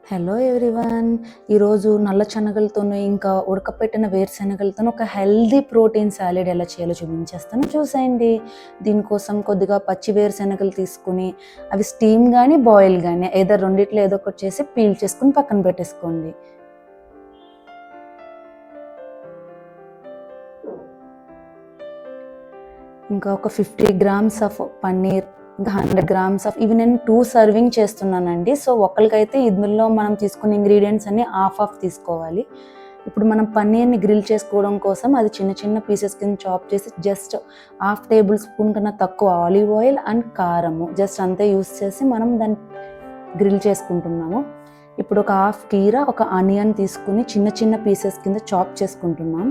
Hello everyone. ఈరోజు నల్ల శనగలతోను ఇంకా ఉడకపెట్టిన వేరుశనగలతోను ఒక హెల్దీ ప్రోటీన్ సాలెడ్ ఎలా చేయాలో చూపించేస్తాను, చూసేయండి. దీనికోసం కొద్దిగా పచ్చి వేరుశనగలు తీసుకుని అవి స్టీమ్ కానీ బాయిల్ కానీ ఏదో రెండిట్లో ఏదో ఒకటి చేసి పీల్ చేసుకుని పక్కన పెట్టేసుకోండి. ఇంకా ఒక 50 గ్రామ్స్ ఆఫ్ పన్నీర్, ఇంకా 100 గ్రామ్స్ ఆఫ్ ఇవి నేను 2 సర్వింగ్ చేస్తున్నానండి. సో ఒకరికైతే ఇందులో మనం తీసుకునే ఇంగ్రీడియంట్స్ అన్ని హాఫ్ తీసుకోవాలి. ఇప్పుడు మనం పన్నీర్ని గ్రిల్ చేసుకోవడం కోసం అది చిన్న చిన్న పీసెస్ కింద చాప్ చేసి జస్ట్ 1/2 టేబుల్ స్పూన్ కన్నా తక్కువ ఆలివ్ ఆయిల్ అండ్ కారము జస్ట్ అంతే యూస్ చేసి మనం దాన్ని గ్రిల్ చేసుకుంటున్నాము. ఇప్పుడు ఒక 1/2 కీరా, ఒక ఆనియన్ తీసుకుని చిన్న చిన్న పీసెస్ కింద చాప్ చేసుకుంటున్నాం.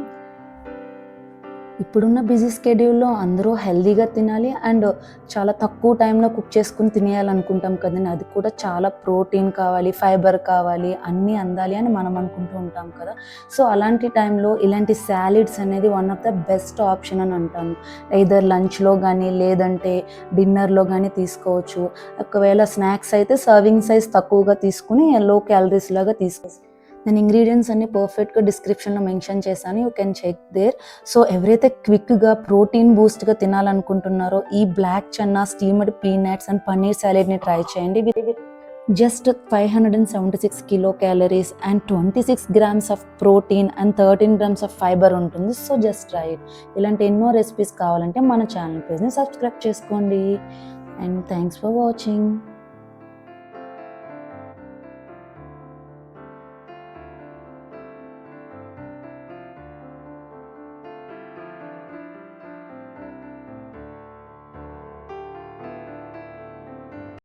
ఇప్పుడున్న బిజీ స్కెడ్యూల్లో అందరూ హెల్దీగా తినాలి అండ్ చాలా తక్కువ టైంలో కుక్ చేసుకుని తినేయాలనుకుంటాం కదండి. అది కూడా చాలా ప్రోటీన్ కావాలి, ఫైబర్ కావాలి, అన్నీ అందాలి అని మనం అనుకుంటూ ఉంటాం కదా. సో అలాంటి టైంలో ఇలాంటి సాలెడ్స్ అనేది one of the best option అని అంటాను. ఎయిదర్ లంచ్లో కానీ లేదంటే డిన్నర్లో కానీ తీసుకోవచ్చు. ఒకవేళ స్నాక్స్ అయితే సర్వింగ్ సైజ్ తక్కువగా తీసుకుని లో క్యాలరీస్ లాగా తీసుకోవచ్చు. నేను ఇంగ్రీడియంట్స్ అన్ని పర్ఫెక్ట్గా డిస్క్రిప్షన్లో మెన్షన్ చేశాను, you can check there. So ఎవరైతే క్విక్గా ప్రోటీన్ బూస్ట్గా తినాలనుకుంటున్నారో ఈ black chana, steamed peanuts and paneer సాలెడ్ని ట్రై చేయండి. Just 576 kilo calories and 26 grams of protein and 13 grams of fibre ఉంటుంది. So just try it. ఇలాంటి ఎన్నో రెసిపీస్ కావాలంటే మన ఛానల్ పేజ్ని సబ్స్క్రైబ్ చేసుకోండి. And thanks for watching.